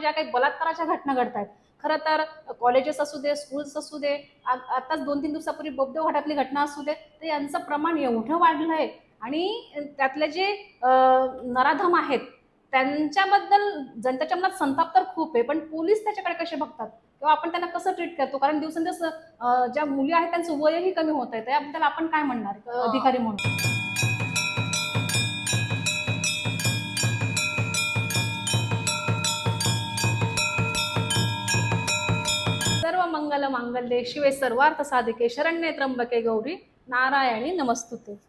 ज्या काही बलात्काराच्या घटना घडत आहेत, खरं तर कॉलेजेस असू दे, स्कूल्स असू दे, आताच 2-3 दिवसापूर्वी बोगदेव घाटातली घटना असू दे, तर यांचं प्रमाण एवढं वाढलंय आणि त्यातले जे नराधम आहेत त्यांच्याबद्दल जनतेच्या मनात संताप तर खूप आहे, पण पोलीस त्याच्याकडे कसे बघतात किंवा आपण त्यांना कसं ट्रीट करतो? कारण दिवसेंदिवस ज्या मुली आहेत त्यांचं वयही कमी होत आहे, त्याबद्दल आपण काय म्हणणार अधिकारी म्हणून? सर्व मंगल मांगल्ये शिवे सर्वार्थ साधिके शरण्ये त्र्यंबके गौरी नारायणी नमस्तुते.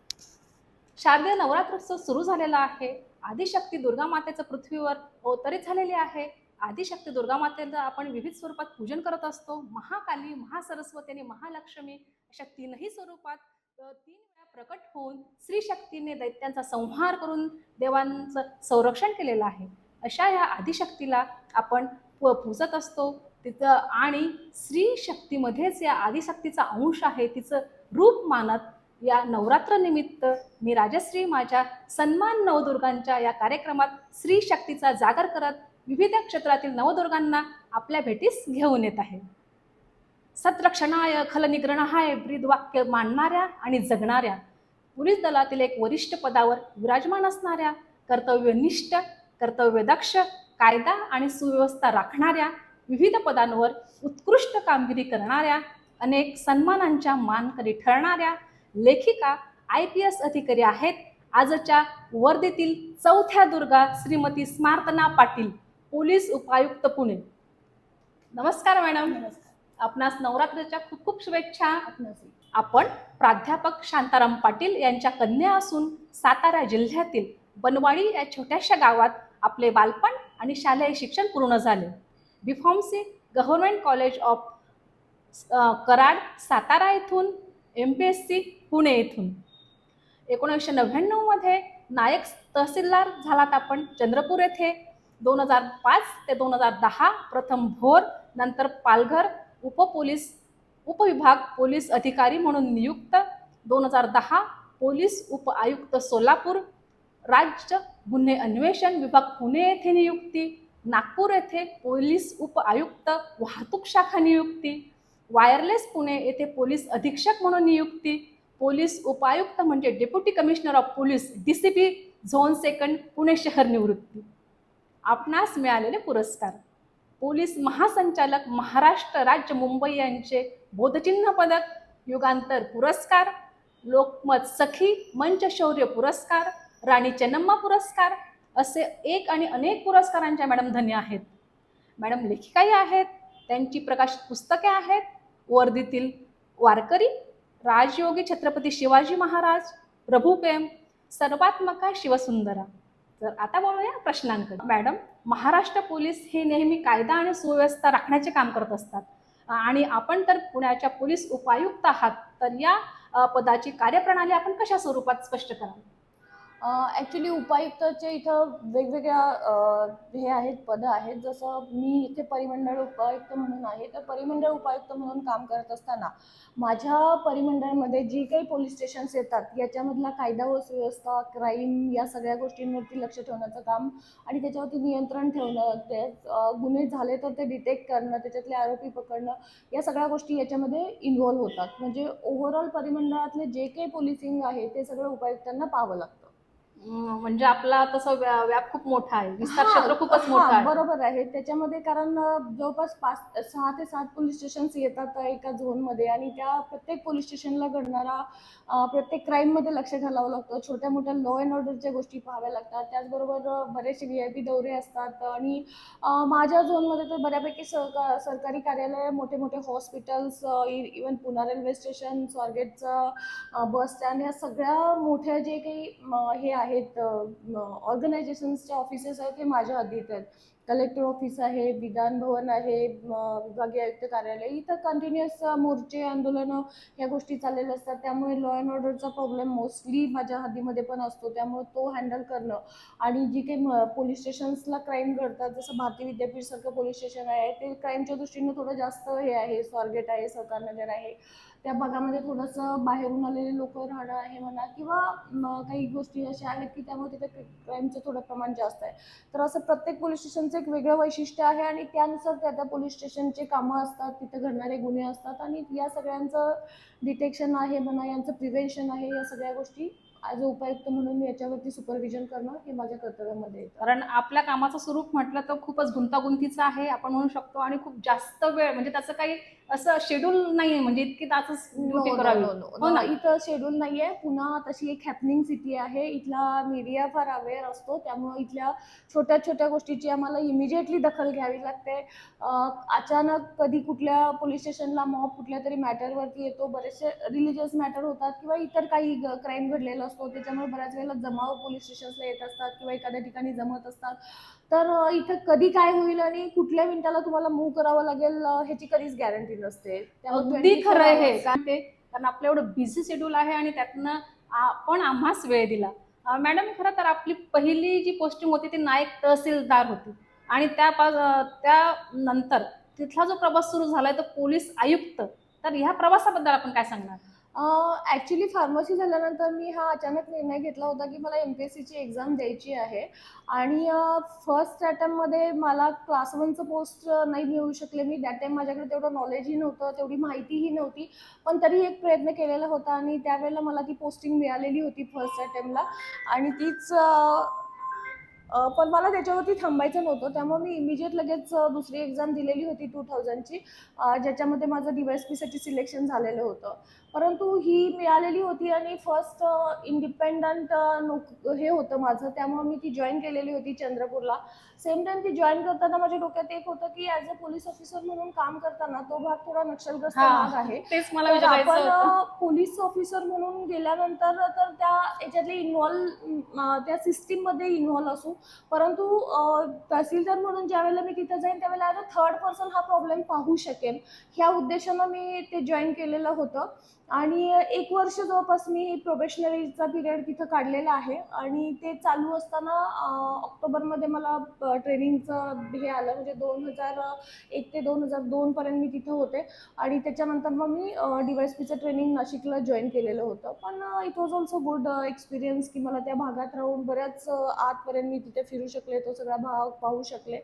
शारदीय नवरात्रोत्सव सुरू झालेला आहे. आदिशक्ती दुर्गा मातेचं पृथ्वीवर अवतरित झालेली आहे. आदिशक्ती दुर्गा मातेचं आपण विविध स्वरूपात पूजन करत असतो. महाकाली, महासरस्वती आणि महालक्ष्मी अशा तीनही स्वरूपात 3 वेळा प्रकट होऊन स्त्री शक्तीने दैत्यांचा संहार करून देवांचं संरक्षण केलेलं आहे. अशा या आदिशक्तीला आपण पूजत असतो तिचं आणि स्त्री शक्तीमध्येच या आदिशक्तीचा अंश आहे, तिचं रूप मानत या नवरात्र निमित्त मी राजश्री माझ्या सन्मान नवदुर्गांच्या या कार्यक्रमात स्त्री शक्तीचा जागर करत विविध क्षेत्रातील नवदुर्गांना आपल्या भेटीस घेऊन येत आहे. सत्रक्षणाय खलनिग्रहाय ब्रीदवाक्य मांडणाऱ्या आणि जगणाऱ्या पोलीस दलातील एक वरिष्ठ पदावर विराजमान असणाऱ्या, कर्तव्यनिष्ठ, कर्तव्यदक्ष, कायदा आणि सुव्यवस्था राखणाऱ्या, विविध पदांवर उत्कृष्ट कामगिरी करणाऱ्या, अनेक सन्मानांच्या मानकरी ठरणाऱ्या लेखिका IPS अधिकारी आहेत. आजच्या वर्धेतील चौथ्या दुर्गा श्रीमती स्मार्तना पाटील, पोलीस उपायुक्त पुणे. नमस्कार मॅडम. नमस्कार. आपणास नवरात्रीच्या खूप खूप शुभेच्छा. आपण प्राध्यापक शांताराम पाटील यांच्या कन्या असून सातारा जिल्ह्यातील बनवाडी या छोट्याशा गावात आपले बालपण आणि शालेय शिक्षण पूर्ण झाले. BPharmacy government college of Karad Satara येथून, MPSC पुणे येथून. 1999 मध्ये नायक तहसीलदार झालात आपण चंद्रपूर येथे. 2005 ते 2010 प्रथम भोर, नंतर पालघर उपविभाग पोलीस अधिकारी म्हणून नियुक्त. 2010 पोलीस उप आयुक्त सोलापूर, राज्य गुन्हे अन्वेषण विभाग पुणे येथे नियुक्ती. नागपूर येथे पोलीस उप आयुक्त वाहतूक शाखा नियुक्ती. वायरलेस पुणे येथे पोलीस अधीक्षक म्हणून नियुक्ती. पोलीस उपायुक्त म्हणजे deputy commissioner of police DCP zone 2 Pune शहर निवृत्ती. आपणास मिळालेले पुरस्कार: पोलीस महासंचालक महाराष्ट्र राज्य मुंबई यांचे बोधचिन्ह पदक, युगांतर पुरस्कार, लोकमत सखी मंच शौर्य पुरस्कार, राणी चेन्नम्मा पुरस्कार असे एक आणि अनेक पुरस्कारांच्या मॅडम धन्य आहेत. मॅडम लेखिकाही आहेत. त्यांची प्रकाशित पुस्तके आहेत: वर्धेतील वारकरी, राजयोगी छत्रपती शिवाजी महाराज, प्रभुप्रेम, सर्वात्मका शिवसुंदरा. तर आता बोलूया प्रश्नांकडे. मॅडम, महाराष्ट्र पोलीस हे नेहमी कायदा आणि सुव्यवस्था राखण्याचे काम करत असतात आणि आपण तर पुण्याच्या पोलीस उपायुक्त आहात, तर या पदाची कार्यप्रणाली आपण कशा स्वरूपात स्पष्ट कराल? ॲक्च्युली उपायुक्ताचे इथं वेगवेगळ्या हे आहेत, पदं आहेत. जसं मी इथे परिमंडळ उपायुक्त म्हणून आहे, तर परिमंडळ उपायुक्त म्हणून काम करत असताना माझ्या परिमंडळामध्ये जी काही पोलीस स्टेशन्स येतात याच्यामधला कायदा व सुव्यवस्था, क्राईम या सगळ्या गोष्टींवरती लक्ष ठेवण्याचं काम आणि त्याच्यावरती नियंत्रण ठेवणं, ते गुन्हे झाले तर ते डिटेक्ट करणं, त्याच्यातले आरोपी पकडणं, या सगळ्या गोष्टी याच्यामध्ये इन्व्हॉल्व्ह होतात. म्हणजे ओव्हरऑल परिमंडळातले जे काही पोलिसिंग आहे ते सगळं उपायुक्तांना पाहावं लागतं. म्हणजे आपला तसं व्याप खूप मोठा आहे, विस्तार क्षेत्र खूपच मोठा आहे. बरोबर आहे. त्याच्यामध्ये कारण जवळपास 6 ते 7 पोलीस स्टेशन्स येतात एका झोनमध्ये आणि त्या प्रत्येक पोलीस स्टेशनला घडणारा प्रत्येक क्राईममध्ये लक्ष घालावं लागतं. छोट्या मोठ्या लॉ अँड ऑर्डरच्या गोष्टी पाहाव्या लागतात. त्याचबरोबर बरेचसे VIP दौरे असतात आणि माझ्या झोनमध्ये तर बऱ्यापैकी सरकारी कार्यालय, मोठे मोठे hospitals, even Pune railway station, स्वारगेटचं बस स्टँड, ह्या सगळ्या मोठ्या जे काही हे आहेत ऑर्गनायझेशन्सच्या ऑफिसेस आहेत हे माझ्या हद्दीत आहेत. कलेक्टर ऑफिस आहे, विधान भवन आहे, विभागीय आयुक्त कार्यालय, इथं कंटिन्युअस मोर्चे, आंदोलनं ह्या गोष्टी चाललेल्या असतात. त्यामुळे लॉ अँड ऑर्डरचा प्रॉब्लेम मोस्टली माझ्या हद्दीमध्ये पण असतो. त्यामुळे तो हँडल करणं आणि जी काही पोलीस स्टेशन्सला क्राईम घडतात, जसं भारती विद्यापीठसारखं पोलीस स्टेशन आहे, ते क्राईमच्या दृष्टीनं थोडं जास्त हे आहे. स्वारगेट आहे, सहकारनगर आहे, त्या भागामध्ये थोडंसं बाहेरून आलेले लोक राहणं आहे म्हणा, किंवा काही गोष्टी अशा आहेत की त्यामुळे तिथे क्राईमचं थोडं प्रमाण जास्त आहे. तर असं प्रत्येक पोलीस स्टेशनचं एक वेगळं वैशिष्ट्य आहे आणि त्यानुसार त्या त्या पोलीस स्टेशनचे कामं असतात, तिथे घडणारे गुन्हे असतात आणि या सगळ्यांचं डिटेक्शन आहे म्हणा, यांचं प्रिव्हेन्शन आहे, या सगळ्या गोष्टी ॲज अ उपायुक्त म्हणून याच्यावरती सुपरविजन करणं हे माझ्या कर्तव्यामध्ये येतं. कारण आपल्या कामाचं स्वरूप म्हटलं तर खूपच गुंतागुंतीचं आहे आपण म्हणू शकतो, आणि खूप जास्त वेळ म्हणजे त्याचं काही असं शेड्यूल नाहीये, म्हणजे इतकी तासच ड्युटी करावी. हो ना? इथं शेड्यूल नाहीये. पुन्हा तशी एक हॅपनिंग सिटी आहे. इथला मीडिया फार अवेअर असतो, त्यामुळे इथल्या छोट्या छोट्या गोष्टीची आम्हाला इमिजिएटली दखल घ्यावी लागते. अचानक कधी कुठल्या पोलीस स्टेशनला मॉब कुठल्या तरी मॅटरवरती येतो, बरेचसे रिलिजियस मॅटर होतात किंवा इतर काही क्राईम घडलेला असतो, त्याच्यामुळे बऱ्याच वेळेला जमाव पोलीस स्टेशनला येत असतात किंवा एखाद्या ठिकाणी जमत असतात. तर इथं कधी काय होईल आणि कुठल्या मिनिटाला तुम्हाला मूव्ह करावं लागेल ह्याची कधीच गॅरंटी नसते. त्यामुळे अगदी 24 खरं आहे हे. hours कारण आपलं एवढं बिझी शेड्यूल आहे आणि त्यातनं आपण आम्हाच वेळ दिला. मॅडम, खरं तर आपली पहिली जी पोस्टिंग होती ती नायक तहसीलदार होती, आणि त्यानंतर तिथला जो प्रवास सुरू झालाय तो पोलीस आयुक्त. तर ह्या प्रवासाबद्दल आपण काय सांगणार? ॲक्च्युली फार्मसी झाल्यानंतर मी हा अचानक निर्णय घेतला होता की मला MPSCची एक्झाम द्यायची आहे आणि फर्स्ट अटेम्प्टमध्ये मला क्लास 1चं पोस्ट नाही मिळू शकले मी. दॅट टाईम माझ्याकडे तेवढं नॉलेजही नव्हतं, तेवढी माहितीही नव्हती. पण तरी एक प्रयत्न केलेला होता आणि त्यावेळेला मला ती पोस्टिंग मिळालेली होती फर्स्ट अटेम्प्टला आणि तीच पण मला त्याच्यावरती थांबायचं नव्हतं, त्यामुळे मी इमिजिएट लगेच दुसरी एक्झाम दिलेली होती 2000ची, ज्याच्यामध्ये माझं DYSPसाठी सिलेक्शन झालेलं होतं. परंतु ही मिळालेली होती आणि फर्स्ट इंडिपेंडंट हे होतं माझं, त्यामुळे मी ती जॉईन केलेली होती चंद्रपूरला. सेम टाईम ती जॉईन करताना माझ्या डोक्यात एक होतं की ॲज अ पोलीस ऑफिसर म्हणून काम करताना तो भाग थोडा नक्षलग्रस्त भाग आहे. तेच मला तर विचारायचं होतं. आपण पोलीस ऑफिसर म्हणून गेल्यानंतर तर त्या याच्यातले त्या सिस्टीममध्ये इन्व्हॉल्व असू, परंतु तहसीलदार म्हणून ज्यावेळेला मी तिथं जाईन त्यावेळेला ॲज अ थर्ड पर्सन हा प्रॉब्लेम पाहू शकेन, ह्या उद्देशानं मी ते जॉईन केलेलं होतं. आणि 1 वर्ष जवळपास मी प्रोबेशनरीचा पिरियड तिथं काढलेला आहे आणि ते चालू असताना ऑक्टोबरमध्ये मला ट्रेनिंगचं हे आलं, म्हणजे 2001 ते 2002 पर्यंत मी तिथं होते आणि त्याच्यानंतर मग मी DYSPचं ट्रेनिंग नाशिकला जॉईन केलेलं होतं. पण it was also good experience की मला त्या भागात राहून बऱ्याच आतपर्यंत मी तिथे फिरू शकले, तो सगळा भाग पाहू शकले.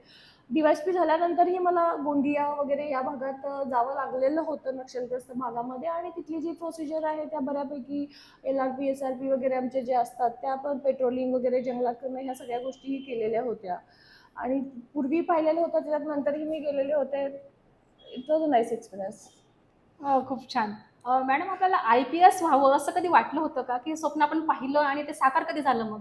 DYSP झाल्यानंतरही मला गोंदिया वगैरे या भागात जावं लागलेलं होतं नक्षलग्रस्त भागामध्ये आणि तिथली जी प्रोसिजर आहे त्या बऱ्यापैकी LRP SRP वगैरे आमचे जे असतात त्या पण पेट्रोलिंग वगैरे जंगलात करणं ह्या सगळ्या गोष्टीही केलेल्या होत्या आणि पूर्वी पाहिलेलं होतं त्याच्यात नंतरही मी गेलेले होते. It was a nice experience. खूप छान. मॅडम, आपल्याला IPS व्हावं असं कधी वाटलं होतं का, की स्वप्न आपण पाहिलं आणि ते साकार कधी झालं मग?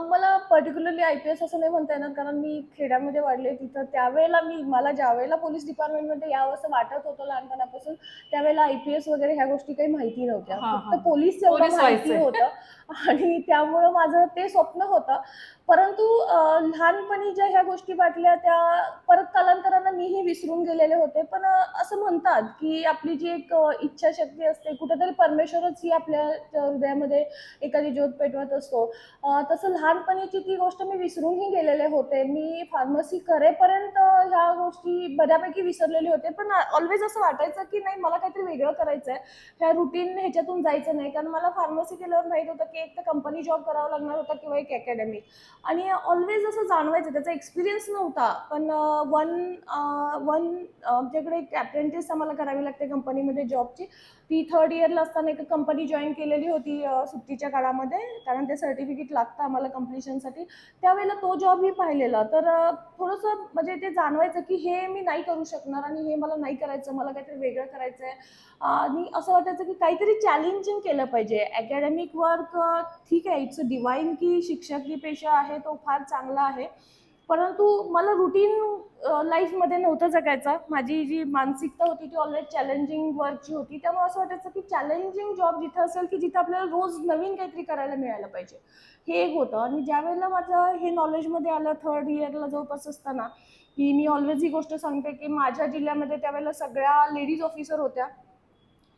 मला पर्टिक्युलरली IPS असं नाही म्हणता येणार, कारण मी खेड्यामध्ये वाढले. तिथं त्यावेळेला मला ज्यावेळेला पोलीस डिपार्टमेंटमध्ये यावं असं वाटत होतं लहानपणापासून, त्यावेळेला IPS वगैरे ह्या गोष्टी काही माहिती नव्हत्या. फक्त पोलीस एवढं पोलीस माहिती व्हायचंय. होतं आणि त्यामुळं माझं ते स्वप्न होतं. परंतु लहानपणी ज्या ह्या गोष्टी वाटल्या त्या परत कालांतरानं मीही विसरून गेलेले होते. पण असं म्हणतात की आपली जी एक इच्छाशक्ती असते, कुठेतरी परमेश्वरच ही आपल्या हृदयामध्ये एखादी ज्योत पेटवत असतो. तसं लहानपणीची ती गोष्ट मी विसरूनही गेलेले होते. मी फार्मसी करेपर्यंत ह्या गोष्टी बऱ्यापैकी विसरलेले होते. पण ऑलवेज असं वाटायचं की नाही, मला काहीतरी वेगळं करायचं आहे, ह्या रुटीन ह्याच्यातून जायचं नाही. कारण मला फार्मसी केल्यावर माहीत होतं की एक तर कंपनी जॉब करावा लागणार होता किंवा एक अकॅडमी, आणि ऑलवेज असं जाणवायचं. त्याचा एक्सपिरियन्स नव्हता, पण आमच्याकडे एक अप्रेंटिस आम्हाला करावी लागते कंपनीमध्ये जॉबची. ती 3rd इयरला असताना एक कंपनी जॉईन केलेली होती सुट्टीच्या काळामध्ये, कारण ते सर्टिफिकेट लागतं आम्हाला कम्प्लिशनसाठी. त्यावेळेला तो जॉबही पाहिलेला. तर थोडंसं म्हणजे ते जाणवायचं की हे मी नाही करू शकणार आणि हे मला नाही करायचं, मला काहीतरी वेगळं करायचं आहे. आणि असं वाटायचं की काहीतरी चॅलेंजिंग केलं पाहिजे. अकॅडमिक वर्क ठीक आहे, इट्स अ डिवाईन की शिक्षकी पेशा आहे तो फार चांगला आहे, परंतु मला रुटीन लाईफमध्ये नव्हतं जगायचं. माझी जी मानसिकता होती ती ऑलवेज चॅलेंजिंग वर्कची होती. त्यामुळे असं वाटायचं की चॅलेंजिंग जॉब जिथं असेल की जिथं आपल्याला रोज नवीन काहीतरी करायला मिळायला पाहिजे, हे एक होतं. आणि ज्यावेळेला माझं हे नॉलेजमध्ये आलं 3rd इयरला जवळपास असताना, की मी ऑलवेज ही गोष्ट सांगते की माझ्या जिल्ह्यामध्ये त्यावेळेला सगळ्या लेडीज ऑफिसर होत्या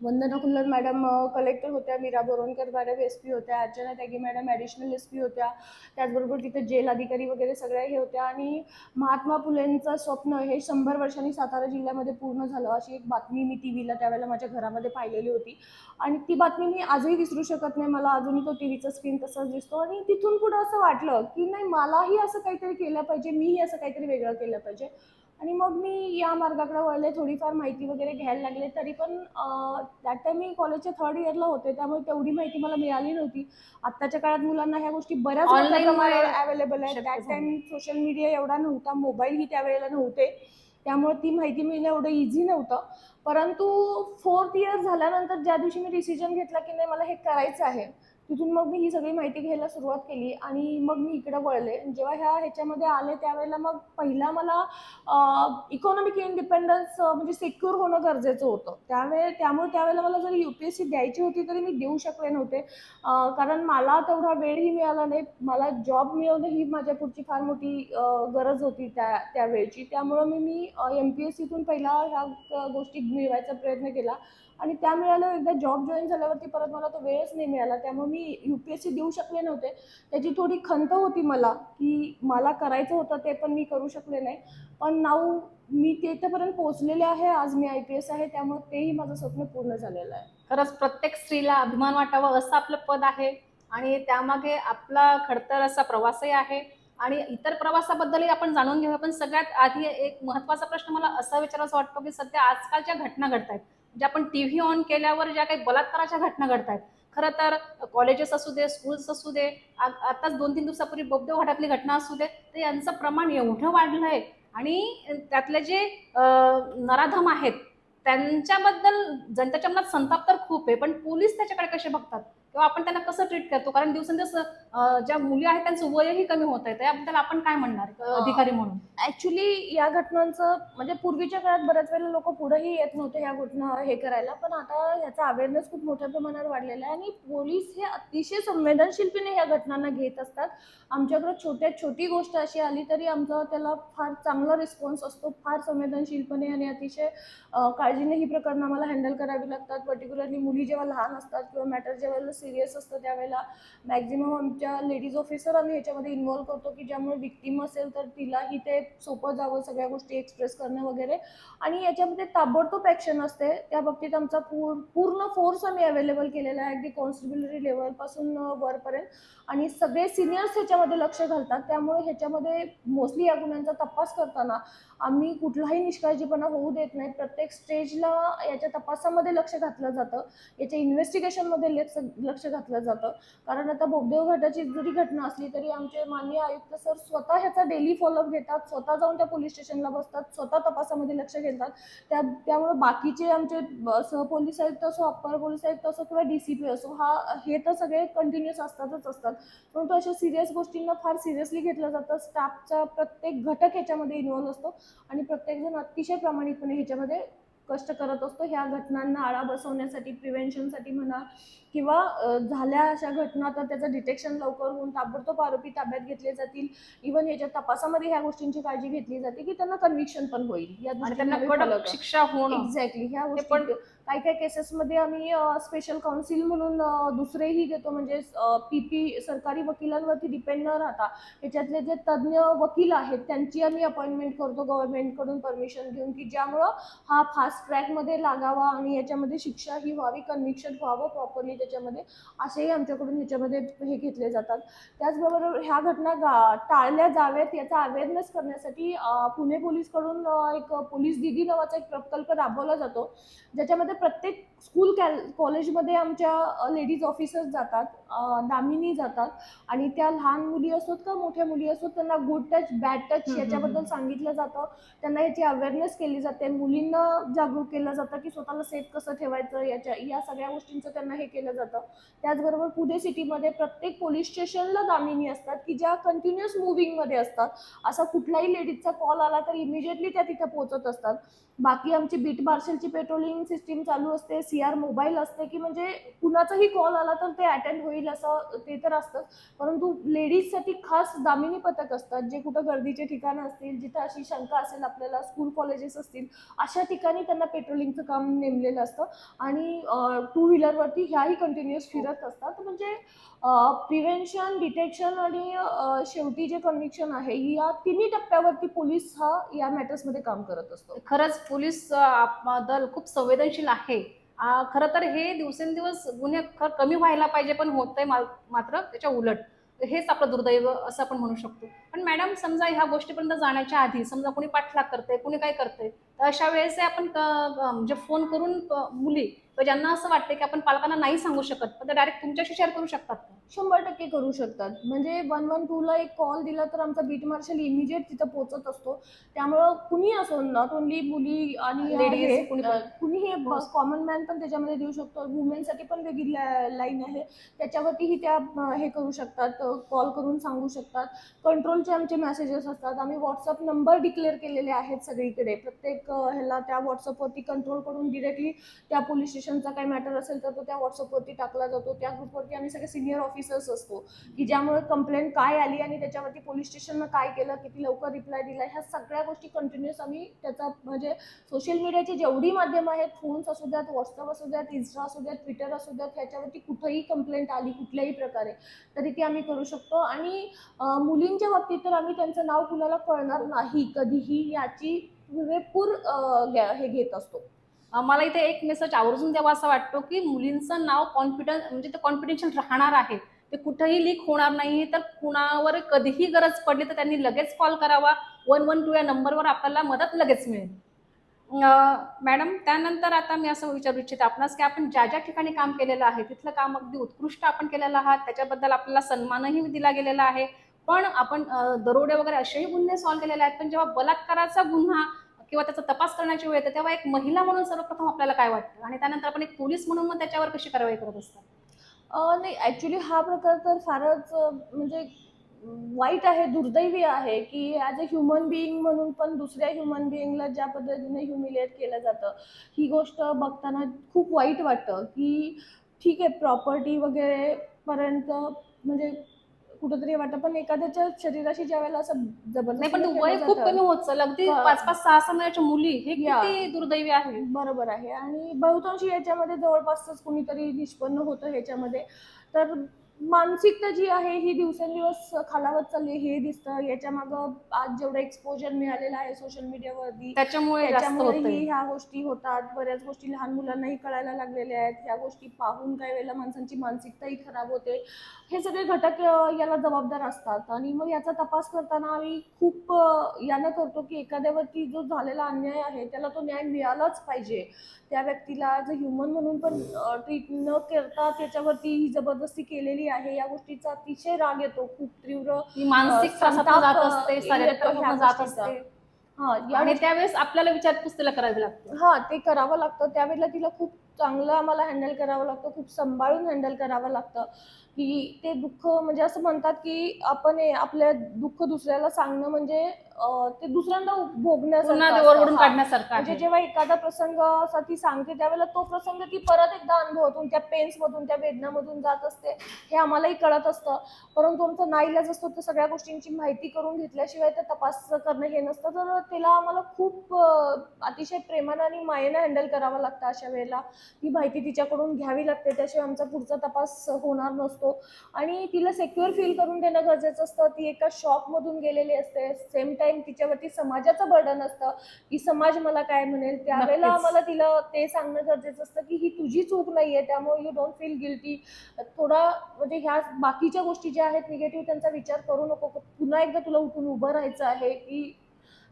वंदना कुल्लर मॅडम कलेक्टर होत्या, मीरा बोरवणकर मॅडम SP होत्या, अर्चना त्यागी मॅडम ॲडिशनल SP होत्या. त्याचबरोबर तिथे जेल अधिकारी वगैरे सगळ्या हे होत्या. आणि महात्मा फुलेंचं स्वप्न हे 100 वर्षांनी सातारा जिल्ह्यामध्ये पूर्ण झालं, अशी एक बातमी मी टीव्हीला त्यावेळेला माझ्या घरामध्ये पाहिलेली होती. आणि ती बातमी मी आजही विसरू शकत नाही. मला अजूनही तो टीव्हीचा स्क्रीन तसाच दिसतो. आणि तिथून पुढं असं वाटलं की नाही, मलाही असं काहीतरी केलं पाहिजे, मीही असं काहीतरी वेगळं केलं पाहिजे. आणि मग मी या मार्गाकडे वळले, थोडीफार माहिती वगैरे घ्यायला लागले. तरी पण दॅट टाइम मी कॉलेजच्या 3rd इयरला होते, त्यामुळे तेवढी माहिती मला मिळाली नव्हती. आत्ताच्या काळात मुलांना ह्या गोष्टी बऱ्याच मोठ्या Online प्रमाणावर मुळे अवेलेबल आहेत. शक्य दॅट झालं. टाइम सोशल मीडिया एवढा नव्हता, मोबाईलही त्यावेळेला नव्हते, त्यामुळे ती माहिती मिळणं एवढं इझी नव्हतं. परंतु 4th इयर झाल्यानंतर ज्या दिवशी मी डिसिजन घेतला की नाही मला हे करायचं आहे, तिथून मग मी ही सगळी माहिती घ्यायला सुरुवात केली आणि मग मी इकडे वळले. जेव्हा ह्याच्यामध्ये आले त्यावेळेला मग पहिला मला इकॉनॉमिक इंडिपेंडन्स म्हणजे सिक्युअर होणं गरजेचं होतं. त्यामुळे त्यावेळेला मला जरी UPSC द्यायची होती तरी मी देऊ शकले नव्हते. कारण मला तेवढा वेळही मिळाला नाही. मला जॉब मिळवणं ही माझ्या पुढची फार मोठी गरज होती त्यावेळची. त्यामुळं मी MPSCतून पहिला ह्या गोष्टी मिळवायचा प्रयत्न केला. आणि त्या मिळाल्या. एकदा जॉब जॉईन झाल्यावरती परत मला तो वेळच नाही मिळाला, त्यामुळे मी UPSC देऊ शकले नव्हते. त्याची थोडी खंत होती मला की मला करायचं होतं ते पण मी करू शकले नाही. पण नाऊ मी तिथेपर्यंत पोहोचलेले आहे. आज मी IPS आहे, त्यामुळे तेही माझं स्वप्न पूर्ण झालेलं आहे. खरंच प्रत्येक स्त्रीला अभिमान वाटावा असं आपलं पद आहे आणि त्यामागे आपला खडतर असा प्रवासही आहे. आणि इतर प्रवासाबद्दलही आपण जाणून घेऊया. पण सगळ्यात आधी एक महत्त्वाचा प्रश्न मला असा विचारायचा वाटतो की सध्या आजकालच्या घटना घडत आहेत, ज्या आपण TV ऑन केल्यावर ज्या काही बलात्काराच्या घटना घडत आहेत, खरं तर कॉलेजेस असू दे, स्कूल्स असू दे, आताच 2-3 दिवसापूर्वी बोगदेव घाटातली घटना असू दे, तर यांचं प्रमाण एवढं वाढलं आहे. आणि त्यातले जे नराधम आहेत त्यांच्याबद्दल जनतेच्या मनात संताप तर खूप आहे, पण पोलीस त्याच्याकडे कसे बघतात किंवा आपण त्यांना कसं ट्रीट करतो? कारण दिवसेंदिवस ज्या मुली आहेत त्यांचं वयही कमी होत आहे. त्याबद्दल आपण काय म्हणणार अधिकारी म्हणून? ऍक्च्युली या घटनांचं म्हणजे पूर्वीच्या काळात बऱ्याच वेळेला लोक पुढेही येत नव्हते ह्या घटना हे करायला, पण आता ह्याचा अवेअरनेस खूप मोठ्या प्रमाणावर वाढलेला आहे. आणि पोलीस हे अतिशय संवेदनशीलपणे ह्या घटनांना घेत असतात. आमच्याकडे छोटी गोष्ट अशी आली तरी आमचा त्याला फार चांगला रिस्पॉन्स असतो. फार संवेदनशीलपणे आणि अतिशय काळजीने ही प्रकरणं आम्हाला हँडल करावी लागतात. पर्टिक्युलरली मुली जेव्हा लहान असतात किंवा मॅटर जेव्हा सिरियस असतं त्यावेळेला मॅक्झिमम आमच्या लेडीज ऑफिसर आम्ही ह्याच्यामध्ये इन्व्हॉल्व करतो की ज्यामुळे विक्टीम असेल तर तिलाही ते सोपं जावं, सगळ्या गोष्टी एक्सप्रेस करणं वगैरे. आणि याच्यामध्ये ताबडतोब ॲक्शन असते. त्या बाबतीत आमचा पूर्ण फोर्स आम्ही अवेलेबल केलेला आहे, अगदी कॉन्स्टेबलरी लेवलपासून वरपर्यंत. आणि सगळे सिनियर्स ह्याच्यामध्ये लक्ष घालतात. त्यामुळे ह्याच्यामध्ये मोस्टली या गुन्ह्यांचा तपास करताना आम्ही कुठलाही निष्काळजीपणा होऊ देत नाही. प्रत्येक स्टेजला याच्या तपासामध्ये लक्ष घातलं जातं, याच्या इन्व्हेस्टिगेशनमध्ये लक्ष घातलं जातं. कारण आता बोगदेव घाटाची जरी घटना असली तरी आमचे माननीय आयुक्त सर स्वतः ह्याचा डेली फॉलोअप घेतात, स्वतः जाऊन त्या पोलीस स्टेशनला बसतात, स्वतः तपासामध्ये लक्ष घेतात. त्यामुळे बाकीचे आमचे सहपोलीस आयुक्त असो, अप्पर पोलीस आयुक्त असो किंवा DCP असो, हे तर सगळे कंटिन्युअस असतातच असतात. परंतु अशा सिरियस गोष्टींना फार सिरियसली घेतलं जातं. स्टाफचा प्रत्येक घटक ह्याच्यामध्ये इन्व्हॉल्व असतो आणि प्रत्येकजण अतिशय प्रामाणिकपणे ह्याच्यामध्ये कष्ट करत असतो. ह्या घटनांना आळा बसवण्यासाठी, प्रिव्हेन्शनसाठी म्हणा किंवा झाल्या अशा घटना तर त्याचं डिटेक्शन लवकर होऊन ताबडतोब आरोपी ताब्यात घेतले जातील. इव्हन याच्या तपासामध्ये ह्या गोष्टींची काळजी घेतली जाते की त्यांना कन्व्हिक्शन पण होईल, या आणि त्यांना दृष्टीने कडक शिक्षा होणं. एक्झॅक्टली. ह्या ते पण गोष्टी काही काही केसेसमध्ये आम्ही स्पेशल काउन्सिल म्हणून दुसरेही घेतो, म्हणजे PP सरकारी वकिलांवरती डिपेंड न राहता ह्याच्यातले जे तज्ज्ञ वकील आहेत त्यांची आम्ही अपॉइंटमेंट करतो गव्हर्नमेंटकडून परमिशन घेऊन, की ज्यामुळं हा फास्ट ट्रॅकमध्ये लागावा आणि याच्यामध्ये शिक्षा ही व्हावी, कन्व्हिक्शन व्हावं प्रॉपरली त्याच्यामध्ये, असेही आमच्याकडून ह्याच्यामध्ये हे घेतले जातात. त्याचबरोबर ह्या घटना टाळल्या जाव्यात याचा अवेअरनेस करण्यासाठी पुणे पोलीसकडून एक पोलीस दीदी नावाचा एक प्रकल्प राबवला जातो, ज्याच्यामध्ये प्रत्येक स्कूल कॉलेजमध्ये आमच्या लेडीज ऑफिसर्स जातात, दामिनी जातात आणि त्या लहान मुली असोत का मोठ्या मुली असोत त्यांना गुड टच बॅड टच याच्याबद्दल सांगितलं जातं. त्यांना याची अवेअरनेस केली जाते. मुलींना जागरूक केलं जातं की स्वतःला सेफ कसं ठेवायचं, या सगळ्या गोष्टींचं त्यांना हे केलं जातं. त्याचबरोबर पुणे सिटीमध्ये प्रत्येक पोलीस स्टेशनला दामिनी असतात की ज्या कंटिन्युअस मुव्हिंगमध्ये असतात. असा कुठलाही लेडीजचा कॉल आला तर इमिजिएटली त्या तिथे पोहोचत असतात. बाकी आमची बीट मार्शलची पेट्रोलिंग सिस्टीम चालू असते, CR मोबाईल असते की म्हणजे कुणाचाही कॉल आला तर ते अटेंड होईल होईल असं ते तर असतंच, परंतु लेडीजसाठी खास दामिनी पथक असतात, जे कुठं गर्दीचे ठिकाणं असतील, जिथं अशी शंका असेल आपल्याला, स्कूल कॉलेजेस असतील, अशा ठिकाणी त्यांना पेट्रोलिंगचं काम नेमलेलं असतं आणि टू व्हीलरवरती ह्याही कंटिन्युअस फिरत असतात. म्हणजे प्रिव्हेन्शन, डिटेक्शन आणि शेवटी जे कन्व्हिक्शन आहे, या तिन्ही टप्प्यावरती पोलीस हा या मॅटर्समध्ये काम करत असतो. खरंच पोलीस दल खूप संवेदनशील आहे. खरं तर हे दिवसेंदिवस गुन्हे कमी व्हायला पाहिजे, पण होतंय मात्र त्याच्या उलट. हेच आपलं दुर्दैव असं आपण म्हणू शकतो. पण मॅडम, समजा ह्या गोष्टीपर्यंत जाण्याच्या आधी समजा कोणी पाठलाग करते, कोणी काय करते, तर अशा वेळेस आपण म्हणजे फोन करून मुली ज्यांना असं वाटतं की आपण पालकांना नाही सांगू शकत, पण ते डायरेक्ट तुमच्याशी शेअर करू शकतात का? 100% करू शकतात. म्हणजे 112ला एक कॉल दिला तर आमचा बीट मार्शल इमिजिएट तिथं पोहोचत असतो. त्यामुळं कुणी असो, नॉट ओन्ली मुली आणि Ladies, हे कुणी पण. कुणीही हो. कॉमन मॅन पण त्याच्यामध्ये देऊ शकतो. वुमेनसाठी पण वेगळी लाईन आहे. त्याच्यावरतीही त्या हे करू शकतात, कॉल करून सांगू शकतात. कंट्रोलचे आमचे मेसेजेस असतात. आम्ही WhatsApp नंबर डिक्लेअर केलेले आहेत सगळीकडे. प्रत्येक ह्याला त्या WhatsAppवरती कंट्रोलकडून डिरेक्टली त्या पोलीस स्टेशनचा काही मॅटर असेल तर तो त्या WhatsAppवरती टाकला जातो. त्या ग्रुपवरती आम्ही सगळे सिनियर ऑफिसर्स असतो, की ज्यामुळे कंप्लेंट काय आली आणि त्याच्यावरती पोलीस स्टेशननं काय केलं, किती लवकर रिप्लाय दिला, ह्या सगळ्या गोष्टी कंटिन्युअस आम्ही त्याचा म्हणजे सोशल मीडियाची जेवढी माध्यमं आहेत, फोन्स असू द्यात, व्हॉट्सअप असू द्यात, इन्स्टा असू द्यात, ट्विटर असू द्यात, ह्याच्यावरती कुठेही कंप्लेंट आली कुठल्याही प्रकारे तरी ती आम्ही करू शकतो. आणि मुलींच्या बाबतीत तर आम्ही त्यांचं नाव कुणाला कळणार नाही कधीही याची पुरेपूर हे घेत असतो. मला इथे एक मेसेज आवर्जून द्यावा असा वाटतो, की मुलींचं नाव म्हणजे ते कॉन्फिडेन्शियल राहणार आहे. ते कुठेही लीक होणार नाही. तर कुणावर कधीही गरज पडली तर त्यांनी लगेच कॉल करावा. 112 या नंबरवर आपल्याला मदत लगेच मिळेल. मॅडम, त्यानंतर आता मी असं विचारू इच्छिते आपणास, की आपण ज्या ज्या ठिकाणी काम केलेलं आहे तिथलं काम अगदी उत्कृष्ट आपण केलेलं आहात. त्याच्याबद्दल आपल्याला सन्मानही दिला गेलेला आहे. पण आपण दरोडे वगैरे असेही गुन्हे सॉल्व्ह केलेले आहेत. पण जेव्हा बलात्काराचा गुन्हा किंवा त्याचा तपास करण्याची वेळ येते, तेव्हा एक महिला म्हणून सर्वप्रथम आपल्याला काय वाटतं, आणि त्यानंतर आपण एक पोलीस म्हणून मग त्याच्यावर कशी कारवाई करत असतात? नाही, ॲक्च्युली हा प्रकार तर फारच म्हणजे वाईट आहे, दुर्दैवी आहे, की ॲज अ ह्युमन बिईंग म्हणून पण दुसऱ्या ह्युमन बिईंगला ज्या पद्धतीने ह्युमिलिएट केलं जातं, ही गोष्ट बघताना खूप वाईट वाटतं, की ठीक आहे प्रॉपर्टी वगैरे पर्यंत म्हणजे कुठेतरी वाटतं, पण एखाद्याच्या शरीराशी ज्यावेळेला असं नाही, पण जबरदस्तीने वय केलं खूप जातं. कमी होत चाललं. अगदी क- 5-5, 6-6 महिन्याच्या मुली हे या किती दुर्दैवी आहे. बरोबर आहे. आणि बहुतांश याच्यामध्ये जवळपासच कुणीतरी निष्पन्न होतं ह्याच्यामध्ये. तर मानसिकता जी आहे ही दिवसेंदिवस खालावत चालली हे दिसतं. याच्या मागं आज जेवढं एक्सपोजर मिळालेलं आहे सोशल मीडियावरती, त्याच्यामुळे जास्त होतंय. त्याच्यामुळेही ह्या गोष्टी होतात. बऱ्याच गोष्टी लहान मुलांनाही कळायला लागलेल्या आहेत. ह्या गोष्टी पाहून काही वेळेला माणसांची मानसिकताही खराब होते. हे सगळे घटक याला जबाबदार असतात. आणि मग याचा तपास करताना आम्ही खूप यानं करतो, की एखाद्यावरती जो झालेला अन्याय आहे त्याला तो न्याय मिळालाच पाहिजे. त्या व्यक्तीला ॲज अ ह्युमन म्हणून पण ट्रीट न करता त्याच्यावरती ही जबरदस्ती केलेली आहे, या गोष्टीचा अतिशय राग येतो. खूप तीव्र ही मानसिक त्रासातून संताप जात असते, शारीरिक येतो ह्या त्रासातून जात गोष्टीचा. असते. हां, या आणि त्यावेळेस आपल्याला विचारपूस तिला करावी लागते. हां, ते करावं लागतं. त्यावेळेला तिला खूप चांगलं आम्हाला हँडल करावं लागतं. खूप सांभाळून हँडल करावं लागतं, की ते दुःख म्हणजे असं म्हणतात, की आपण आपलं दुःख दुसऱ्याला सांगणं म्हणजे ते दुसऱ्यांदा भोगण्यासारखं पुन्हा ते असतं. ओरडून हां, काढण्यासारखं म्हणजे आहे. जेव्हा एखादा प्रसंग असा ती सांगते, त्यावेळेला तो प्रसंग ती परत एकदा अनुभवातून, त्या पेन्समधून, त्या वेदनामधून जात असते. हे आम्हालाही कळत असतं. परंतु आमचा नाईलाज असतो तर सगळ्या गोष्टींची माहिती करून घेतल्याशिवाय ते तपास करणं हे नसतं. तर तिला आम्हाला खूप अतिशय प्रेमानं आणि मायेनं हँडल करावं लागतं अशा वेळेला. ही माहिती तिच्याकडून घ्यावी लागते, त्याशिवाय आमचा पुढचा तपास होणार नसतो. आणि तिला सेक्युअर फील करून देणं गरजेचं असतं. ती एका शॉकमधून गेलेली असते. सेम टाईम तिच्यावरती समाजाचं बर्डन असतं, की समाज मला काय म्हणेल. त्यावेळेला नक्कीच. आम्हाला तिला ते सांगणं गरजेचं असतं, की ही तुझी चूक नाहीये, त्यामुळे यू डोंट फील गिल्टी. थोडा म्हणजे ह्या बाकीच्या गोष्टी ज्या आहेत निगेटिव्ह त्यांचा विचार करू नको. पुन्हा एकदा तुला उठून उभं राहायचं आहे, की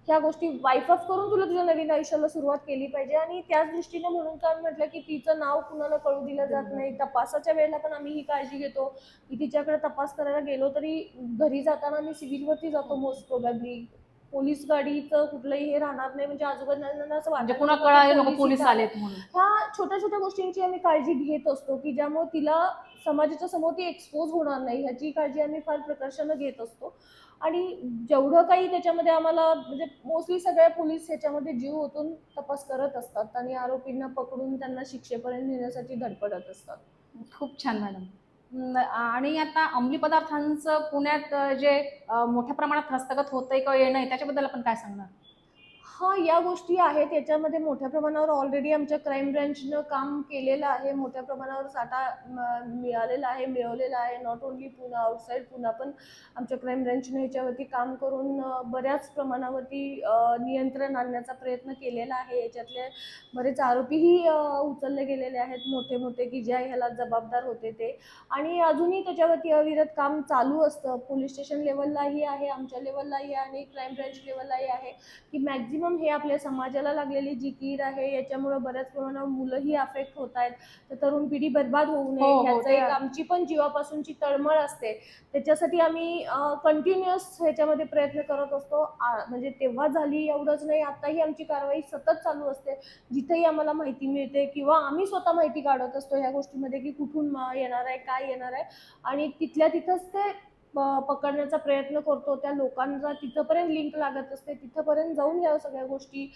ह्या गोष्टी वाईफ ऑफ करून तुला तुझ्या नवीन आयुष्याला सुरुवात केली पाहिजे. आणि त्याच दृष्टीने म्हणून तर म्हटलं, की तिचं नाव कुणाला कळू दिलं जात नाही. तपासाच्या वेळेला पण आम्ही ही काळजी घेतो, की तिच्याकडे तपास करायला गेलो तरी घरी जाताना आम्ही सिव्हिलवरती जातो मोस्ट प्रोबॅबली. पोलीस गाडीचं कुठलंही हे राहणार नाही, म्हणजे आजूबाजूला असं म्हणजे वाटत कुणा नको, कळाले की नको पोलीस पोलीस इथं आहे. आलेत म्हणून. ह्या छोट्या छोट्या गोष्टींची आम्ही काळजी घेत असतो, की ज्यामुळे तिला समाजाच्या समोर ती एक्सपोज होणार नाही, ह्याची काळजी आम्ही फार प्रकर्षानं घेत असतो. आणि जेवढं काही त्याच्यामध्ये आम्हाला म्हणजे मोस्टली सगळ्या पोलीस ह्याच्यामध्ये जीव ओतून तपास करत असतात आणि आरोपींना पकडून त्यांना शिक्षेपर्यंत नेण्यासाठी धडपडत असतात. खूप छान मॅडम. आणि आता अंमली पदार्थांचं पुण्यात जे मोठ्या प्रमाणात हस्तगत होतंय किंवा येणं आहे त्याच्याबद्दल आपण काय सांगणार? हां, या गोष्टी आहेत. याच्यामध्ये मोठ्या प्रमाणावर ऑलरेडी आमच्या क्राईम ब्रँचनं काम केलेलं आहे. मोठ्या प्रमाणावर साठा मिळालेला आहे, मिळवलेला आहे. Not only Pune, outside Pune पण आमच्या क्राईम ब्रँचने ह्याच्यावरती काम करून बऱ्याच प्रमाणावरती नियंत्रण आणण्याचा प्रयत्न केलेला आहे. याच्यातले बरेच आरोपीही उचलले गेलेले आहेत मोठे-मोठे, की ज्या ह्याला जबाबदार होते ते. आणि अजूनही त्याच्यावरती अविरत काम चालू असतं. पोलीस स्टेशन लेव्हललाही आहे, आमच्या लेव्हललाही आहे आणि क्राईम ब्रँच लेव्हललाही आहे. की मॅक्झिमम हे आपल्या समाजाला लागलेली जी कीड आहे याच्यामुळे बऱ्याच प्रमाणावर मुलंही अफेक्ट होत आहेत. तर तरुण पिढी बर्बाद होऊ नये ह्याचं ते एक आमची पण जीवापासूनची तळमळ असते. त्याच्यासाठी आम्ही कंटिन्युअस ह्याच्यामध्ये प्रयत्न करत असतो. म्हणजे तेव्हा झाली एवढंच नाही, आताही आमची कारवाई सतत चालू असते. जिथेही आम्हाला माहिती मिळते किंवा आम्ही स्वतः माहिती काढत असतो ह्या गोष्टीमध्ये की कुठून येणार आहे, काय येणार आहे आणि तिथल्या तिथंच ते पकडण्याचा प्रयत्न करतो. त्या लोकांना तिथपर्यंत लिंक लागत असते, तिथपर्यंत जाऊन ह्या सगळ्या गोष्टी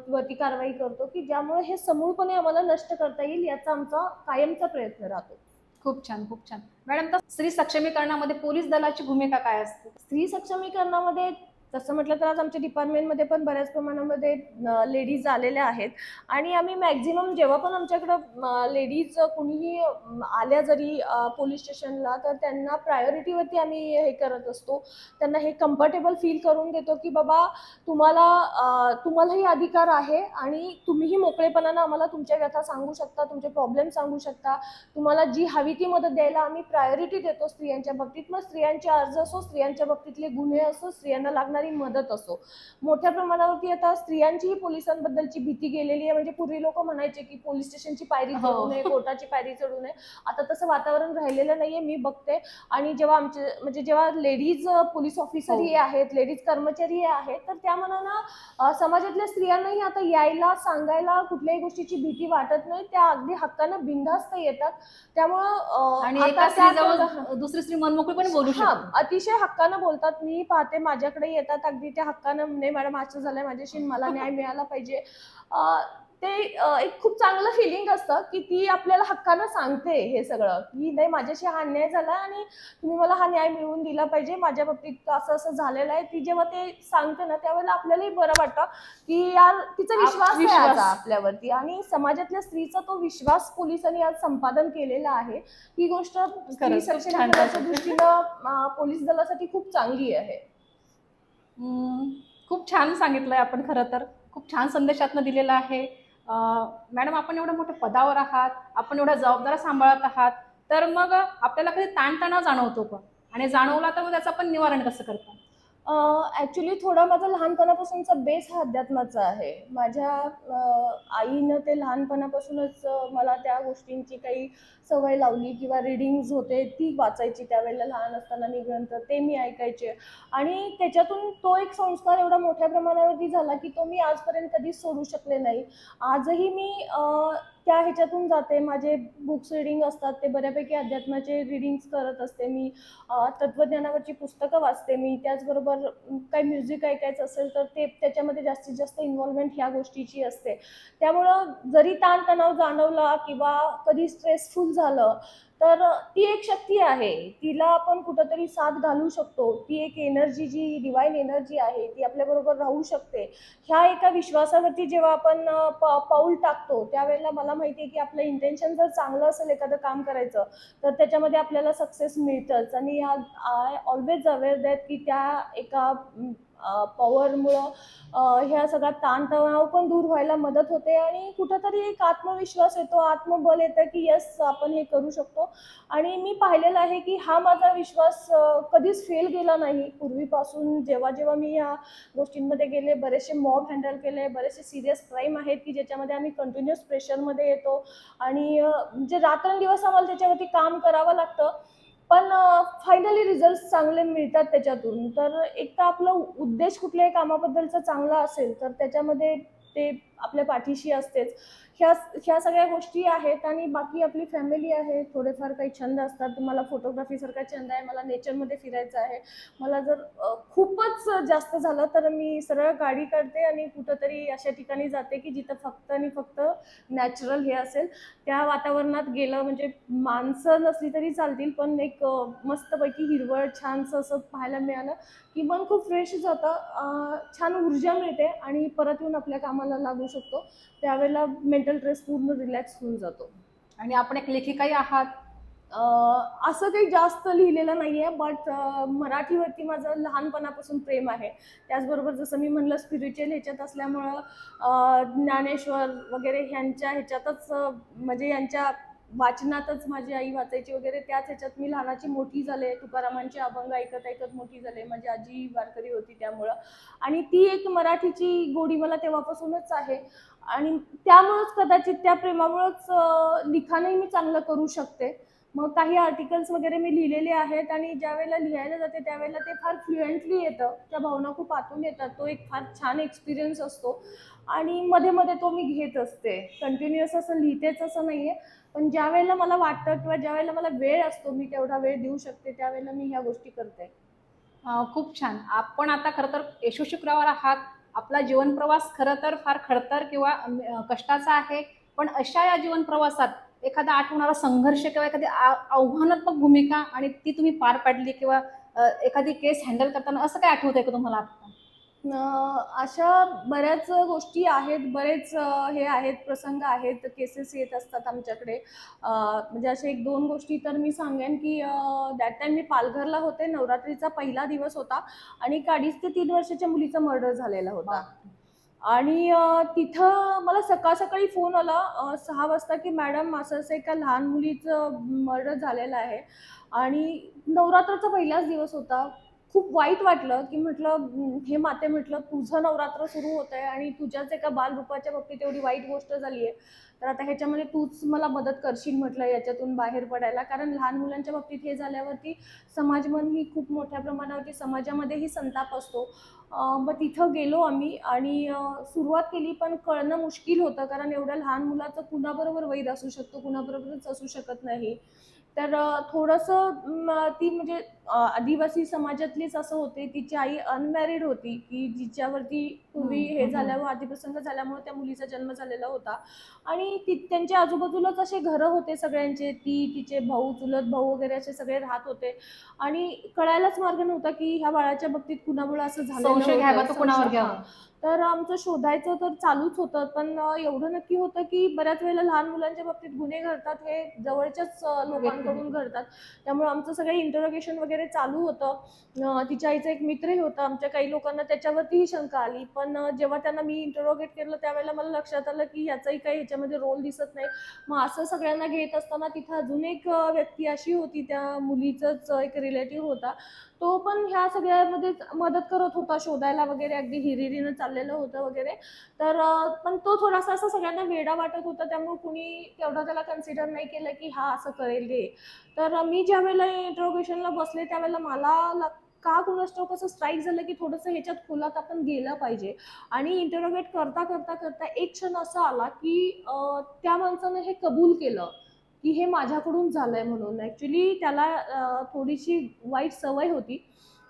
वरती कारवाई करतो की ज्यामुळे हे समूळपणे आम्हाला नष्ट करता येईल याचा आमचा कायमचा प्रयत्न राहतो. खूप छान, खूप छान. मॅडम, तर स्त्री सक्षमीकरणामध्ये पोलीस दलाची भूमिका काय असते? स्त्री सक्षमीकरणामध्ये तसं म्हटलं तर आज आमच्या डिपार्टमेंटमध्ये पण बऱ्याच प्रमाणामध्ये लेडीज आलेल्या आहेत आणि आम्ही मॅक्झिमम जेव्हा पण आमच्याकडं लेडीज कुणीही आल्या जरी पोलीस स्टेशनला तर त्यांना प्रायोरिटीवरती आम्ही हे करत असतो. त्यांना हे कम्फर्टेबल फील करून देतो की बाबा तुम्हालाही अधिकार आहे आणि तुम्हीही मोकळेपणानं आम्हाला तुमच्या व्यथा सांगू शकता, तुमचे प्रॉब्लेम सांगू शकता. तुम्हाला जी हवी ती मदत द्यायला आम्ही प्रायोरिटी देतो स्त्रियांच्या बाबतीत. मग स्त्रियांचे अर्ज असो, स्त्रियांच्या बाबतीतले गुन्हे असो, स्त्रियांना लागणारी मदत असो. मोठ्या प्रमाणावरती आता स्त्रियांचीही पोलिसांबद्दलची भीती गेलेली आहे. म्हणजे पूर्वी लोक म्हणायचे की पोलीस स्टेशनची पायरी चढू नये, कोर्टाची पायरी चढू नये. आता तसं वातावरण राहिलेलं नाहीये, मी बघते. आणि जेव्हा लेडीज पोलीस ऑफिसरही आहेत, लेडीज कर्मचारी आहेत, तर त्या मनानं समाजातल्या स्त्रियांनाही आता यायला, सांगायला कुठल्याही गोष्टीची भीती वाटत नाही. त्या अगदी हक्कानं बिनधास्त येतात. त्यामुळं आणि आता एका त्या स्त्रीजवळ दुसरी स्त्री मनमोकळीपणे बोलू शकते. अतिशय हक्कानं बोलतात. मी पाहते माझ्याकडे येतात अगदी त्या हक्कानं, नाही मॅडम असं झालंय माझ्याशी, मला न्याय मिळाला पाहिजे. ते एक खूप चांगलं फिलिंग असतं की ती आपल्याला हक्कानं सांगते हे सगळं, की नाही माझ्याशी हा अन्याय झाला आणि तुम्ही मला हा न्याय मिळवून दिला पाहिजे, माझ्या बाबतीत असं असं झालेलं आहे. ती जेव्हा ते सांगते ना त्यावेळेला आपल्यालाही बरं वाटतं की यार तिचा विश्वास आहे आता आपल्यावरती आणि समाजातल्या स्त्रीचा तो विश्वास पोलिसांनी आज संपादन केलेला आहे. ही गोष्ट स्त्री सक्षमीकरणाच्या दृष्टीनं पोलीस दलासाठी खूप चांगली आहे. खूप छान सांगितलंय आपण. खरं तर खूप छान संदेशातनं दिलेला आहे. मॅडम, आपण एवढ्या मोठ्या पदावर आहात, आपण एवढ्या जबाबदाऱ्या सांभाळत आहात, तर मग आपल्याला कधी ताणतणाव जाणवतो का? आणि जाणवला तर मग त्याचं आपण निवारण कसं करता? ॲक्च्युली थोडा माझा लहानपणापासूनचा बेस हा अध्यात्माचा आहे. माझ्या आईनं ते लहानपणापासूनच मला त्या गोष्टींची काही सवय लावली किंवा रीडिंग्ज होते ती वाचायची त्यावेळेला लहान असताना मी ग्रंथ ते मी ऐकायचे आणि त्याच्यातून तो एक संस्कार एवढा मोठ्या प्रमाणावरती झाला की तो मी आजपर्यंत कधीच सोडू शकले नाही. आजही मी त्या ह्याच्यातून जाते. माझे बुक्स रीडिंग असतात ते बऱ्यापैकी अध्यात्माचे रीडिंग्स करत असते मी. तत्त्वज्ञानावरची पुस्तकं वाचते मी. त्याचबरोबर काही म्युझिक ऐकायचं असेल तर ते त्याच्यामध्ये जास्तीत जास्त इन्व्हॉल्वमेंट ह्या गोष्टीची असते. त्यामुळं जरी ताणतणाव जाणवला किंवा कधी स्ट्रेसफुल झालं तर ती एक शक्ती आहे. तिला आपण कुठंतरी साथ घालू शकतो. ती एक एनर्जी जी डिवाईन एनर्जी आहे ती आपल्याबरोबर राहू शकते. ह्या एका विश्वासावरती जेव्हा आपण पाऊल टाकतो त्यावेळेला मला माहिती आहे की आपलं इंटेन्शन जर चांगलं असेल एखादं काम करायचं तर त्याच्यामध्ये आपल्याला सक्सेस मिळतंच. आणि आय ऑलवेज अवेअर दॅट की त्या एका पॉवरमुळं ह्या सगळा ताणतणाव पण दूर व्हायला मदत होते आणि कुठंतरी एक आत्मविश्वास येतो, आत्मबल येतं की यस आपण हे करू शकतो. आणि मी पाहिलेलं आहे की हा माझा विश्वास कधीच फेल गेला नाही. पूर्वीपासून जेव्हा जेव्हा मी या गोष्टींमध्ये गेले, बरेचसे मॉब हँडल केले, बरेचसे सिरियस क्राईम आहेत की ज्याच्यामध्ये आम्ही कंटिन्युअस प्रेशरमध्ये येतो आणि म्हणजे रात्रंदिवस आम्हाला त्याच्यावरती काम करावं लागतं. पण फायनली रिझल्ट चांगले मिळतात त्याच्यातून. तर एक तर आपला उद्देश कुठल्याही कामाबद्दलचा चांगला असेल तर त्याच्यामध्ये ते आपल्या पाठीशी असतेच. ह्या सगळ्या गोष्टी आहेत आणि बाकी आपली फॅमिली आहे, थोडेफार काही छंद असतात. मला फोटोग्राफीसारखा छंद आहे, मला नेचरमध्ये फिरायचं आहे. मला जर खूपच जास्त झालं तर मी सरळ गाडी काढते आणि कुठंतरी अशा ठिकाणी जाते की जिथं फक्त आणि फक्त नॅचरल हे असेल. त्या वातावरणात गेलं म्हणजे माणसं नसली तरी चालतील, पण एक मस्तपैकी हिरवळ छानसं असं पाहायला मिळालं की मन खूप फ्रेश जातं, छान ऊर्जा मिळते आणि परत येऊन आपल्या कामाला लागू शकतो. त्यावेळेला मेंटल स्ट्रेस पूर्ण रिलॅक्स होऊन जातो. आणि आपण एक लेखिकाही आहात. असं काही जास्त लिहिलेलं नाहीये, बट मराठीवरती माझं लहानपणापासून प्रेम आहे. त्याचबरोबर जसं मी म्हणलं स्पिरिच्युअल ह्याच्यात असल्यामुळं ज्ञानेश्वर वगैरे ह्यांच्या ह्याच्यातच म्हणजे यांच्या वाचनातच माझी आई वाचायची वगैरे, त्याच ह्याच्यात मी लहानाची मोठी झाले. तुकारामांचे अभंग ऐकत ऐकत मोठी झाले. माझी आजी वारकरी होती त्यामुळं, आणि ती एक मराठीची गोडी मला तेव्हापासूनच आहे आणि त्यामुळंच कदाचित त्या प्रेमामुळंच लिखाणही मी चांगलं करू शकते. मग काही आर्टिकल्स वगैरे मी लिहिलेले आहेत आणि ज्यावेळेला लिहायला जाते त्यावेळेला ते फार फ्लुएंटली येतं. त्या भावना खूप आतून येतात. तो एक फार छान एक्सपिरियन्स असतो आणि मध्ये मध्ये तो मी घेत असते. कंटिन्युअस असं लिहितेच असं नाहीये, पण ज्यावेळेला मला वाटतं किंवा ज्यावेळेला मला वेळ असतो, मी तेवढा वेळ देऊ शकते, त्यावेळेला मी ह्या गोष्टी करते. खूप छान. आपण आता खरं तर यशस्वी आहात. आपला जीवन प्रवास खरं तर फार खडतर किंवा कष्टाचा आहे. पण अशा या जीवन प्रवासात एखादा आठवणारा संघर्ष किंवा एखादी आव्हानात्मक भूमिका आणि ती तुम्ही पार पाडली किंवा एखादी केस हँडल करताना असं काय आठवतंय का तुम्हाला आता? अशा बऱ्याच गोष्टी आहेत, बरेच हे आहेत, प्रसंग आहेत, केसेस येत असतात आमच्याकडे. म्हणजे अशा 1-2 गोष्टी तर मी सांगेन की दॅट टाईम मी पालघरला होते. नवरात्रीचा पहिला दिवस होता आणि एक 2.5 ते 3 वर्षाच्या मुलीचा मर्डर झालेला होता. आणि तिथं मला सकाळी फोन आला 6 वाजता की मॅडम असं-असं एका लहान मुलीचं मर्डर झालेलं आहे. आणि नवरात्राचा पहिलाच दिवस होता. खूप वाईट वाटलं की म्हटलं हे माते, म्हटलं तुझं नवरात्र सुरू होतंय आणि तुझ्याच एका बालरूपाच्या बाबतीत एवढी वाईट गोष्ट झाली आहे. तर आता ह्याच्यामध्ये तूच मला मदत करशील म्हटलं याच्यातून बाहेर पडायला. कारण लहान मुलांच्या बाबतीत हे झाल्यावरती समाजमन ही खूप मोठ्या प्रमाणावरती समाजामध्येही संताप असतो. मग तिथं गेलो आम्ही आणि सुरुवात केली, पण कळणं मुश्किल होतं कारण एवढ्या लहान मुलाचं कुणाबरोबर वैर असू शकतो, कुणाबरोबरच असू शकत नाही. तर थोडंसं ती म्हणजे आदिवासी समाजातलीच असं होते. तिची आई अनमॅरिड होती, की जिच्यावरती पूर्वी हे झाल्यावर आदिप्रसंग झाल्यामुळे त्या मुलीचा जन्म झालेला होता. आणि त्यांच्या आजूबाजूलाच असे घरं होते सगळ्यांचे. तिचे भाऊ, चुलत भाऊ वगैरे असे सगळे राहत होते आणि कळायलाच मार्ग नव्हता की ह्या बाळाच्या बाबतीत कुणामुळे असं झालेलं संशय घ्यावा तर होतं. कुणावर घ्यावा? तर आमचं शोधायचं तर चालूच होतं, पण एवढं नक्की होतं की बऱ्याच वेळेला लहान मुलांच्या बाबतीत गुन्हे घडतात हे जवळच्याच लोकांकडून घडतात. त्यामुळे आमचं सगळं इंटरोगेशन वगैरे चालू होतं. तिच्या आईचा एक मित्रही होता. आमच्या काही लोकांना त्याच्यावरतीही शंका आली, पण जेव्हा त्यांना मी इंटरोगेट केलं त्यावेळेला मला लक्षात आलं की ह्याचाही काही ह्याच्यामध्ये रोल दिसत नाही. मग असं सगळ्यांना घेत असताना तिथं अजून एक व्यक्ती अशी होती, त्या मुलीचाच एक रिलेटिव्ह होता. तो पण ह्या सगळ्यामध्ये मदत करत होता शोधायला वगैरे, अगदी हिरिरीनं चाललेलं होतं वगैरे. तर पण तो थोडासा असं सगळ्यांना वेडा वाटत होता, त्यामुळे कुणी तेवढं त्याला कन्सिडर नाही केलं की हा असं करेल हे. तर मी ज्या वेळेला इंट्रोगेशनला बसले त्यावेळेला मला का कुणास ठाऊक असं स्ट्राईक झालं की थोडंसं ह्याच्यात खोलात आपण गेलं पाहिजे. आणि इंटरोगेट करता करता करता एक क्षण असा आला की त्या माणसानं हे कबूल केलं की हे माझ्याकडून झालंय म्हणून. ऍक्च्युली त्याला थोडीशी वाईट सवय होती,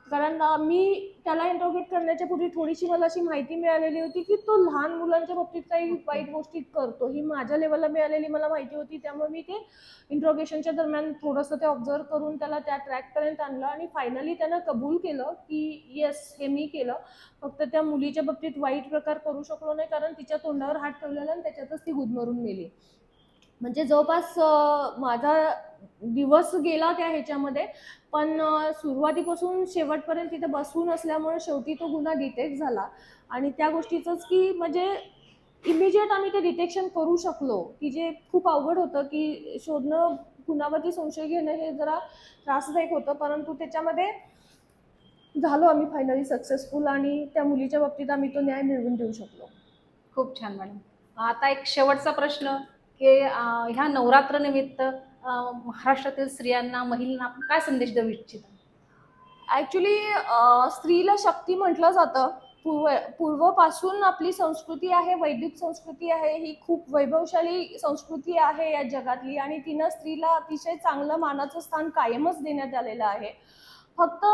कारण मी त्याला इंटरोगेट करण्याच्या पूर्वी थोडीशी मला अशी माहिती मिळालेली होती की तो लहान मुलांच्या बाबतीत काही वाईट गोष्टी करतो. ही माझ्या लेवलला मिळालेली मला माहिती होती. त्यामुळे मी ते इंट्रोगेशनच्या दरम्यान थोडंसं ते ऑब्झर्व करून त्याला त्या ट्रॅकपर्यंत आणलं आणि फायनली त्यानं कबूल केलं की येस, हे मी केलं. फक्त त्या मुलीच्या बाबतीत वाईट प्रकार करू शकलो नाही, कारण तिच्या तोंडावर हात ठेवलेला आणि त्याच्यातच ती गुदमरून मेली. म्हणजे जवळपास माझा दिवस गेला त्या ह्याच्यामध्ये, पण सुरुवातीपासून शेवटपर्यंत तिथे बसून असल्यामुळे शेवटी तो गुन्हा डिटेक्ट झाला. आणि त्या गोष्टीचंच की म्हणजे इमिजिएट आम्ही ते डिटेक्शन करू शकलो, की जे खूप अवघड होतं की शोधणं, कुणावरती संशय घेणं हे जरा त्रासदायक होतं, परंतु त्याच्यामध्ये झालो आम्ही फायनली सक्सेसफुल आणि त्या मुलीच्या बाबतीत आम्ही तो न्याय मिळवून देऊ शकलो. खूप छान मॅडम. आता एक शेवटचा प्रश्न की ह्या नवरात्र निमित्त महाराष्ट्रातील स्त्रियांना, महिलांना आपण काय संदेश देऊ इच्छिता? ॲक्च्युली स्त्रीला शक्ती म्हटलं जातं, पूर्वपासून आपली संस्कृती आहे, वैदिक संस्कृती आहे, ही खूप वैभवशाली संस्कृती आहे या जगातली आणि तिनं स्त्रीला अतिशय चांगलं मानाचं स्थान कायमच देण्यात आलेलं आहे. फक्त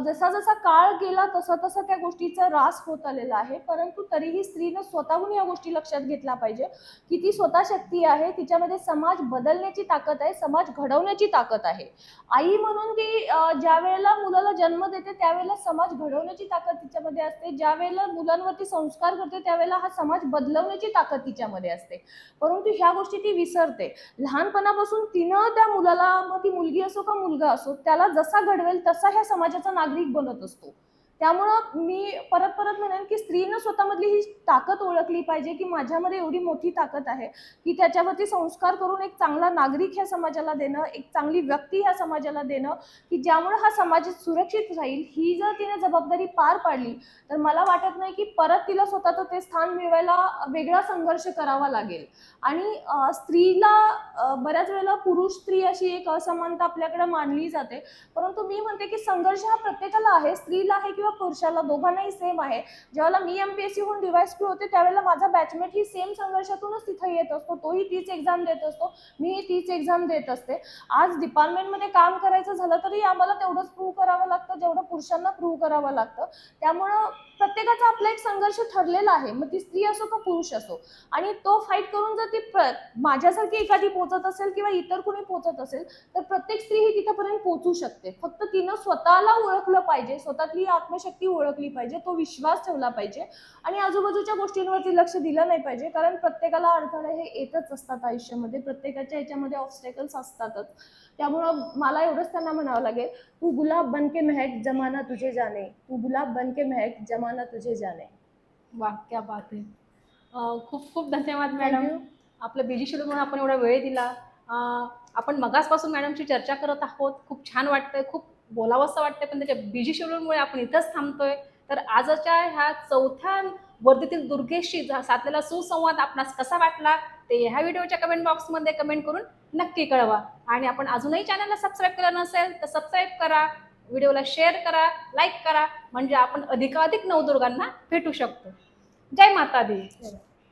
जसा जसा काळ गेला तसा तसा त्या गोष्टीचा ऱ्हास होत आलेला आहे, परंतु तरीही स्त्रीनं स्वतःहून या गोष्टी लक्षात घेतल्या पाहिजे की ती स्वतः शक्ती आहे, तिच्यामध्ये समाज बदलण्याची ताकद आहे, समाज घडवण्याची ताकद आहे. आई म्हणून ती ज्या वेळेला मुलाला जन्म देते त्यावेळेला समाज घडवण्याची ताकद तिच्यामध्ये असते, ज्या वेळेला मुलांवरती संस्कार करते त्यावेळेला हा समाज बदलवण्याची ताकद तिच्यामध्ये असते. परंतु ह्या गोष्टी ती विसरते. लहानपणापासून तिनं त्या मुलाला, मग ती मुलगी असो का मुलगा असो, त्याला जसा घडवेल तसा ह्या समाजाचा नागरिक बनत असतो. त्यामुळं मी परत परत म्हणेन की स्त्रीनं स्वतःमधली ही ताकद ओळखली पाहिजे की माझ्यामध्ये एवढी मोठी ताकद आहे की त्याच्यावरती संस्कार करून एक चांगला नागरिक ह्या समाजाला देणं, एक चांगली व्यक्ती ह्या समाजाला देणं की ज्यामुळे हा समाज सुरक्षित राहील. ही जर तिने जबाबदारी पार पाडली तर मला वाटत नाही की परत तिला स्वतःचं ते स्थान मिळवायला वेगळा संघर्ष करावा लागेल. आणि स्त्रीला बऱ्याच वेळेला पुरुष स्त्री अशी एक असमानता आपल्याकडे मानली जाते, परंतु मी म्हणते की संघर्ष हा प्रत्येकाला आहे, स्त्रीला आहे किंवा पुरुषाला, दोघांनाही सेम आहे. ज्यावेळेला मी MPSC होऊन DYSP होते त्यावेळेला माझा बॅचमेट ही सेम संघर्षातूनच तिथे येत असतो, तोही तीच एक्झाम देत असतो, मीही तीच एक्झाम देत असते. आज डिपार्टमेंटमध्ये काम करायचं झालं तरी आम्हाला तेवढंच प्रूव्ह करावं लागतं जेवढं पुरुषांना प्रूव्ह करावं लागतं. त्यामुळं प्रत्येकाचा आपला एक संघर्ष ठरलेला आहे, मग ती स्त्री असो का पुरुष असो. आणि तो फाईट करून जर ती माझ्यासारखी एखादी पोहोचत असेल किंवा इतर कोणी पोहोचत असेल तर प्रत्येक स्त्री ही तिथपर्यंत पोहोचू शकते. फक्त तिनं स्वतःला ओळखलं पाहिजे, स्वतःतली आत्मशक्ती ओळखली पाहिजे, तो विश्वास ठेवला पाहिजे आणि आजूबाजूच्या गोष्टींवरती लक्ष दिलं नाही पाहिजे. कारण प्रत्येकाला अडथळे हे येतच असतात आयुष्यामध्ये, प्रत्येकाच्या ह्याच्यामध्ये ऑब्स्टॅकल्स असतातच. त्यामुळं मला एवढंच त्यांना म्हणावं लागेल, तू गुलाब बन के महक जमाना तुझे जाने, तू गुलाब बन के महक जमाना तुझे जाने. वाह, क्या बात आहे. खूप खूप धन्यवाद मॅडम. आपलं बिझी शेड्यूलमुळे आपण एवढा वेळ दिला. आपण मगासपासून मॅडमची चर्चा करत आहोत, खूप छान वाटतंय, खूप बोलावंसं वाटतंय, पण त्याच्या बिझी शेड्यूलमुळे आपण इथंच थांबतोय. तर आजच्या ह्या 4थ्या वर्धेतील दुर्गेशशी साधलेला सुसंवाद आपणास कसा वाटला ते ह्या व्हिडिओच्या कमेंट बॉक्समध्ये कमेंट करून नक्की कळवा. आणि आपण अजूनही चॅनलला सबस्क्राईब केलं नसेल तर सबस्क्राईब करा, व्हिडिओला शेअर करा, लाईक करा, म्हणजे आपण अधिकाधिक नवदुर्गांना भेटू शकतो. जय माता दी.